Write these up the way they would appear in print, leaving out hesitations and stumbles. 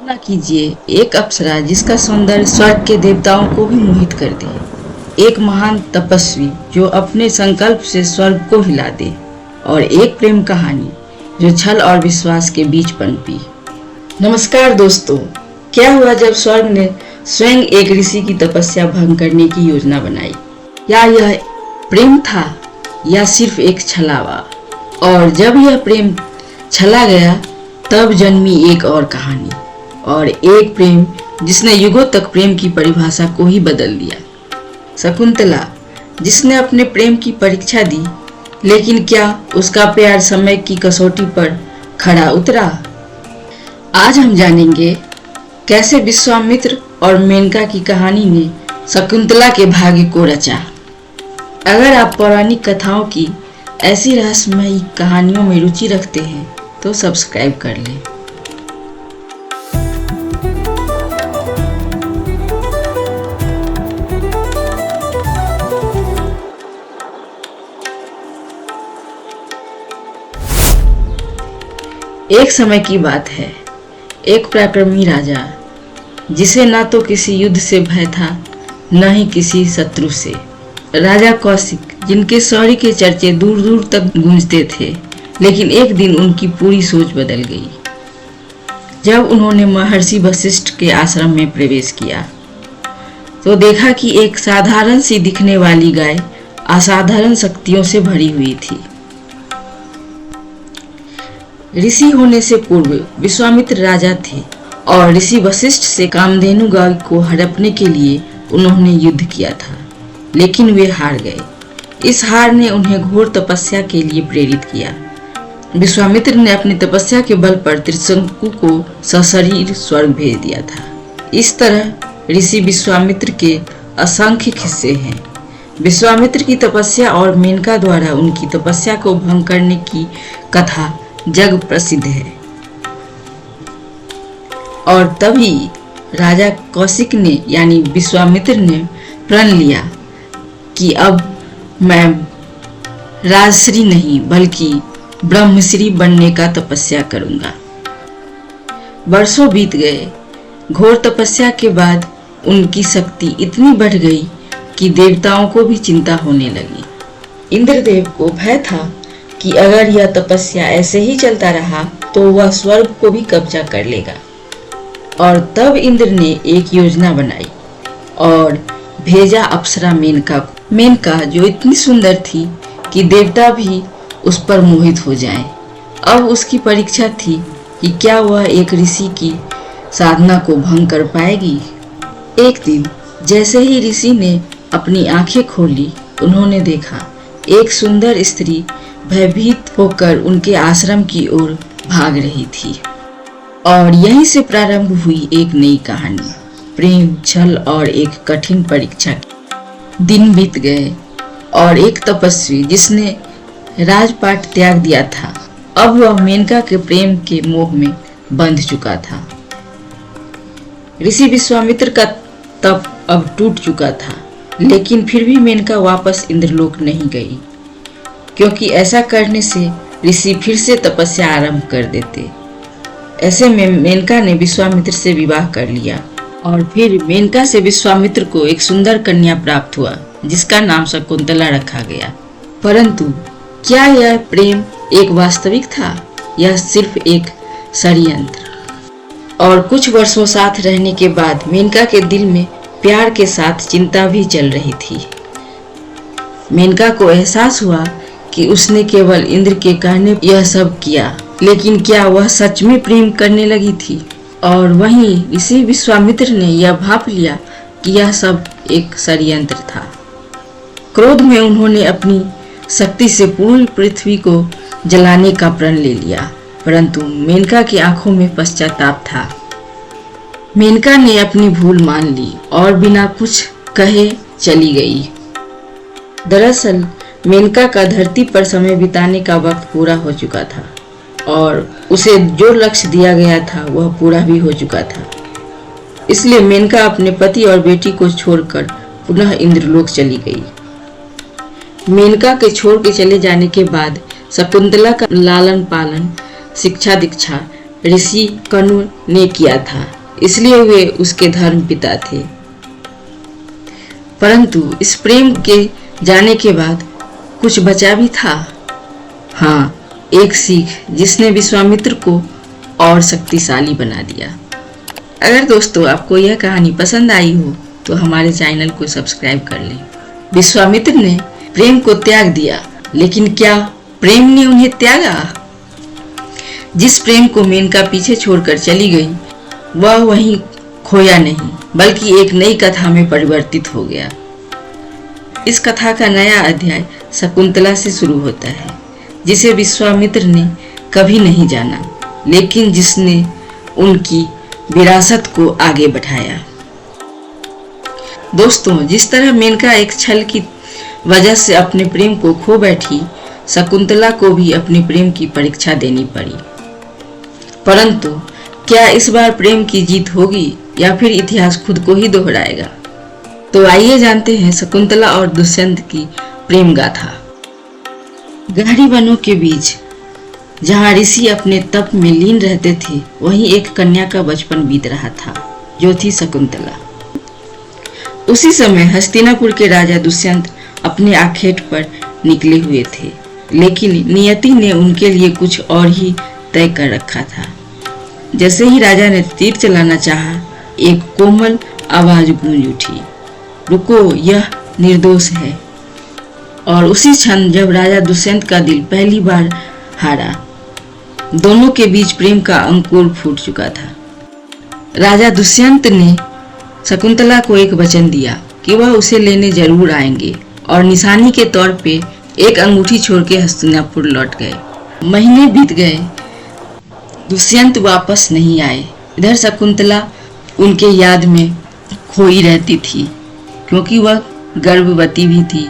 कल्पना कीजिए एक अप्सरा जिसका सौंदर्य स्वर्ग के देवताओं को भी मोहित कर दे, एक महान तपस्वी जो अपने संकल्प से स्वर्ग को हिला दे, और एक प्रेम कहानी जो छल और विश्वास के बीच पनपी। नमस्कार दोस्तों, क्या हुआ जब स्वर्ग ने स्वयं एक ऋषि की तपस्या भंग करने की योजना बनाई? क्या यह प्रेम था या सिर्फ एक छलावा? और जब यह प्रेम छला गया तब जन्मी एक और कहानी, और एक प्रेम जिसने युगों तक प्रेम की परिभाषा को ही बदल दिया। शकुंतला, जिसने अपने प्रेम की परीक्षा दी, लेकिन क्या उसका प्यार समय की कसौटी पर खरा उतरा? आज हम जानेंगे कैसे विश्वामित्र और मेनका की कहानी ने शकुंतला के भाग्य को रचा। अगर आप पौराणिक कथाओं की ऐसी रहस्यमयी कहानियों में रुचि रखते हैं तो सब्सक्राइब कर लें। एक समय की बात है, एक पराक्रमी राजा जिसे न तो किसी युद्ध से भय था न ही किसी शत्रु से। राजा कौशिक, जिनके शौर्य के चर्चे दूर दूर तक गूंजते थे, लेकिन एक दिन उनकी पूरी सोच बदल गई जब उन्होंने महर्षि वशिष्ठ के आश्रम में प्रवेश किया तो देखा कि एक साधारण सी दिखने वाली गाय असाधारण शक्तियों से भरी हुई थी। ऋषि होने से पूर्व विश्वामित्र राजा थे और ऋषि वशिष्ठ से कामधेनु गाय को हड़पने के लिए उन्होंने युद्ध किया था, लेकिन वे हार गए। इस हार ने उन्हें घोर तपस्या के लिए प्रेरित किया। विश्वामित्र ने अपनी तपस्या के बल पर त्रिशंकु को सशरीर स्वर्ग भेज दिया था। इस तरह ऋषि विश्वामित्र के असंख्य किस्से हैं। विश्वामित्र की तपस्या और मेनका द्वारा उनकी तपस्या को भंग करने की कथा जग प्रसिद्ध है। और तभी राजा कौशिक ने यानी विश्वामित्र ने प्रण लिया कि अब मैं राजश्री नहीं बल्कि ब्रह्मश्री बनने का तपस्या करूंगा। वर्षों बीत गए। घोर तपस्या के बाद उनकी शक्ति इतनी बढ़ गई कि देवताओं को भी चिंता होने लगी। इंद्रदेव को भय था कि अगर यह तपस्या ऐसे ही चलता रहा तो वह स्वर्ग को भी कब्जा कर लेगा। और तब इंद्र ने एक योजना बनाई और भेजा अप्सरा मेनका को। मेनका जो इतनी सुंदर थी कि देवता भी उस पर मोहित हो जाएं। अब उसकी परीक्षा थी कि क्या वह एक ऋषि की साधना को भंग कर पाएगी। एक दिन जैसे ही ऋषि ने अपनी आंखें खोली, उन्होंने देखा एक सुंदर स्त्री भयभीत होकर उनके आश्रम की ओर भाग रही थी। और यहीं से प्रारंभ हुई एक नई कहानी, प्रेम, छल और एक कठिन परीक्षा। दिन बीत गए और एक तपस्वी जिसने राजपाट त्याग दिया था, अब वह मेनका के प्रेम के मोह में बंध चुका था। ऋषि विश्वामित्र का तप अब टूट चुका था, लेकिन फिर भी मेनका वापस इंद्रलोक नहीं गई, क्योंकि ऐसा करने से ऋषि फिर से तपस्या आरंभ कर देते। ऐसे में मेनका ने विश्वामित्र से विवाह कर लिया और फिर मेनका से विश्वामित्र को एक सुंदर कन्या प्राप्त हुआ जिसका नाम शकुंतला रखा गया। परंतु क्या यह प्रेम एक वास्तविक था या सिर्फ एक षड्यंत्र? और कुछ वर्षों साथ रहने के बाद मेनका के दिल में प्यार के साथ चिंता भी चल रही थी। मेनका को एहसास हुआ कि उसने केवल इंद्र के कहने यह सब किया, लेकिन क्या वह सच में प्रेम करने लगी थी? और वहीं ऋषि विश्वामित्र ने यह भांप लिया कि यह सब एक षड्यंत्र था। क्रोध में उन्होंने अपनी शक्ति से पूरी पृथ्वी को जलाने का प्रण ले लिया, परंतु मेनका की आंखों में पश्चाताप था। मेनका ने अपनी भूल मान ली और बिना कुछ कहे चली गई। दरअसल मेनका का धरती पर समय बिताने का वक्त पूरा हो चुका था और उसे जो लक्ष्य दिया गया था वह पूरा भी हो चुका था। इसलिए मेनका अपने पति और बेटी को छोड़कर पुनः इंद्रलोक चली गई। मेनका के छोड़ के चले जाने के बाद शकुंतला का लालन पालन, शिक्षा दीक्षा ऋषि कनु ने किया था, इसलिए वे उसके धर्म पिता थे। परंतु इस प्रेम के जाने के बाद कुछ बचा भी था। हाँ, एक सीख जिसने विश्वामित्र को और शक्तिशाली बना दिया। अगर दोस्तों आपको यह कहानी पसंद आई हो तो हमारे चैनल को सब्सक्राइब कर लें। विश्वामित्र ने प्रेम को त्याग दिया, लेकिन क्या प्रेम ने उन्हें त्यागा? जिस प्रेम को मेनका पीछे छोड़कर चली गई वह वहीं खोया नहीं, बल्कि एक नई कथा में परिवर्तित हो गया। इस कथा का नया अध्याय शकुंतला से शुरू होता है, जिसे विश्वामित्र ने कभी नहीं जाना, लेकिन जिसने उनकी विरासत को आगे बढ़ाया। दोस्तों, जिस तरह मेनका एक छल की वजह से अपने प्रेम को खो बैठी, शकुंतला को भी अपने प्रेम की परीक्षा देनी पड़ी। परंतु क्या इस बार प्रेम की जीत होगी या फिर इतिहास खुद को ही दोहराएगा? तो आइए जानते हैं शकुंतला और दुष्यंत की प्रेम गाथा। गहरी वनों के बीच जहाँ ऋषि अपने तप में लीन रहते थे, वहीं एक कन्या का बचपन बीत रहा था, जो थी शकुंतला। उसी समय हस्तिनापुर के राजा दुष्यंत अपने आखेट पर निकले हुए थे, लेकिन नियति ने उनके लिए कुछ और ही तय कर रखा था। जैसे ही राजा ने तीर चलाना चाहा, एक कोमल आवाज गूंज उठी, रुको, यह निर्दोष है। और उसी क्षण जब राजा दुष्यंत का दिल पहली बार हारा, दोनों के बीच प्रेम का अंकुर फूट चुका था। राजा दुष्यंत ने शकुंतला को एक वचन दिया कि वह उसे लेने जरूर आएंगे, और निशानी के तौर पे एक अंगूठी छोड़ के हस्तिनापुर लौट गए। महीने बीत गए, दुष्यंत वापस नहीं आए। इधर शकुंतला उनके याद में खोई रहती थी, क्योंकि वह गर्भवती भी थी।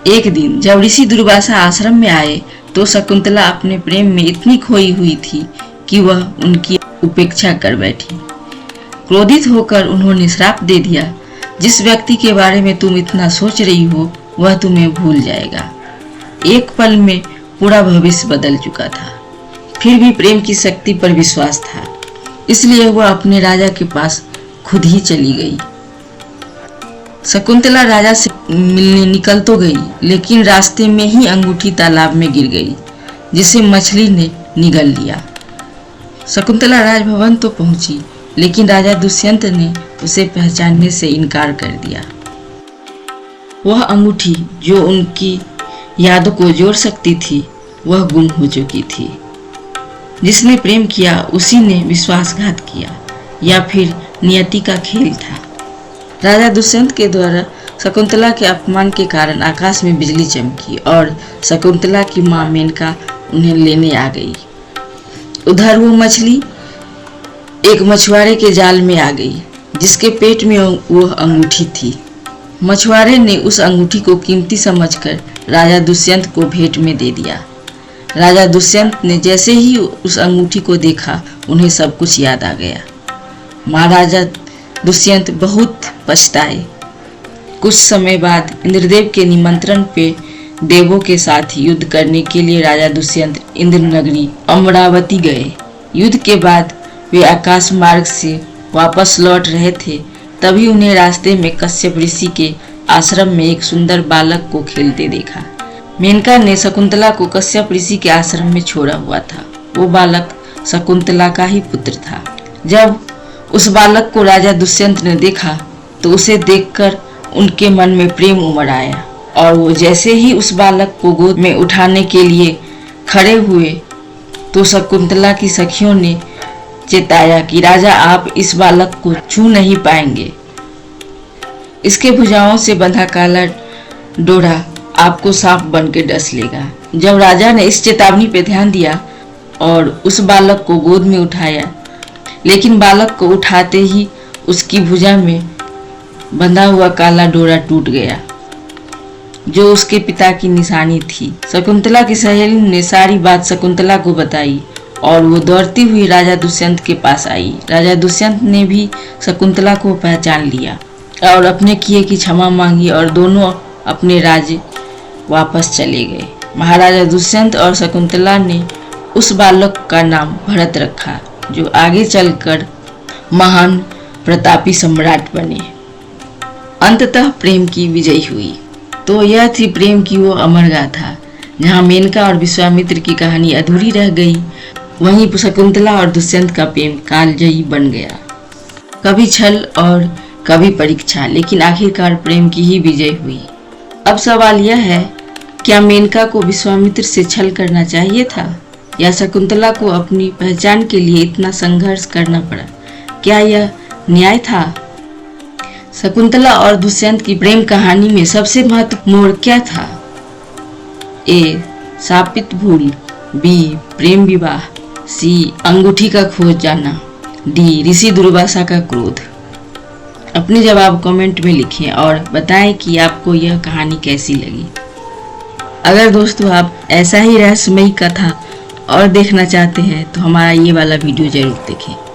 एक दिन जब ऋषि दुर्वासा आश्रम में आए तो शकुंतला अपने प्रेम में इतनी खोई हुई थी कि वह उनकी उपेक्षा कर बैठी। क्रोधित होकर उन्होंने श्राप दे दिया, जिस व्यक्ति के बारे में तुम इतना सोच रही हो वह तुम्हें भूल जाएगा। एक पल में पूरा भविष्य बदल चुका था। फिर भी प्रेम की शक्ति पर विश्वास था, इसलिए वह अपने राजा के पास खुद ही चली गई। शकुंतला राजा से मिलने निकल तो गई, लेकिन रास्ते में ही अंगूठी तालाब में गिर गई, जिसे मछली ने निगल लिया। शकुंतला राजभवन तो पहुंची, लेकिन राजा दुष्यंत ने उसे पहचानने से इनकार कर दिया। वह अंगूठी जो उनकी यादों को जोड़ सकती थी, वह गुम हो चुकी थी। जिसने प्रेम किया उसी ने विश्वासघात किया, या फिर नियति का खेल था। राजा दुष्यंत के द्वारा शकुंतला के अपमान के कारण आकाश में बिजली चमकी और शकुंतला की मां मेनका उन्हें लेने आ गई। उधर वो मछली एक मछुआरे के जाल में आ गई, जिसके पेट में वह अंगूठी थी। मछुआरे ने उस अंगूठी को कीमती समझकर राजा दुष्यंत को भेंट में दे दिया। राजा दुष्यंत ने जैसे ही उस अंगूठी को देखा, उन्हें सब कुछ याद आ गया। महाराजा दुष्यंत बहुत पछताए। कुछ समय बाद इंद्रदेव के निमंत्रण पे देवों के साथ युद्ध करने के लिए राजा दुष्यंत इंद्र नगरी अमरावती गए। युद्ध के बाद वे आकाश मार्ग से वापस लौट रहे थे, तभी उन्हें रास्ते में कश्यप ऋषि के आश्रम में एक सुंदर बालक को खेलते देखा। मेनका ने शकुंतला को कश्यप ऋषि के आश्रम में छोड़ा हुआ था। वो बालक शकुंतला का ही पुत्र था। जब उस बालक को राजा दुष्यंत ने देखा तो उसे देखकर उनके मन में प्रेम उमड़ आया, और वो जैसे ही उस बालक को गोद में उठाने के लिए खड़े हुए तो शकुंतला की सखियों ने चेताया कि राजा आप इस बालक को छू नहीं पाएंगे, इसके भुजाओं से बंधा काला डोरा आपको सांप बन के डस लेगा। जब राजा ने इस चेतावनी पे ध्यान दिया और उस बालक को गोद में उठाया, लेकिन बालक को उठाते ही उसकी भुजा में बंधा हुआ काला डोरा टूट गया, जो उसके पिता की निशानी थी। शकुंतला की सहेली ने सारी बात शकुंतला को बताई और वो दौड़ती हुई राजा दुष्यंत के पास आई। राजा दुष्यंत ने भी शकुंतला को पहचान लिया और अपने किए की क्षमा मांगी, और दोनों अपने राज्य वापस चले गए। महाराजा दुष्यंत और शकुंतला ने उस बालक का नाम भरत रखा, जो आगे चलकर महान प्रतापी सम्राट बने। अंततः प्रेम की विजय हुई। तो यह थी प्रेम की वो अमर गाथा, जहाँ मेनका और विश्वामित्र की कहानी अधूरी रह गई, वहीं शकुंतला और दुष्यंत का प्रेम कालजयी बन गया। कभी छल और कभी परीक्षा, लेकिन आखिरकार प्रेम की ही विजय हुई। अब सवाल यह है, क्या मेनका को विश्वामित्र से छल करना चाहिए था, या शकुंतला को अपनी पहचान के लिए इतना संघर्ष करना पड़ा? क्या यह न्याय था? शकुंतला और दुष्यंत की प्रेम कहानी में सबसे महत्वपूर्ण मोड़ क्या था? ए. शापित भूल, बी. प्रेम विवाह, सी. अंगूठी का खोज जाना, डी. ऋषि दुर्वासा का क्रोध। अपने जवाब कमेंट में लिखें और बताएं कि आपको यह कहानी कैसी लगी। अगर दोस्तों आप ऐसा ही रहस्यमयी कथा और देखना चाहते हैं तो हमारा ये वाला वीडियो जरूर देखें।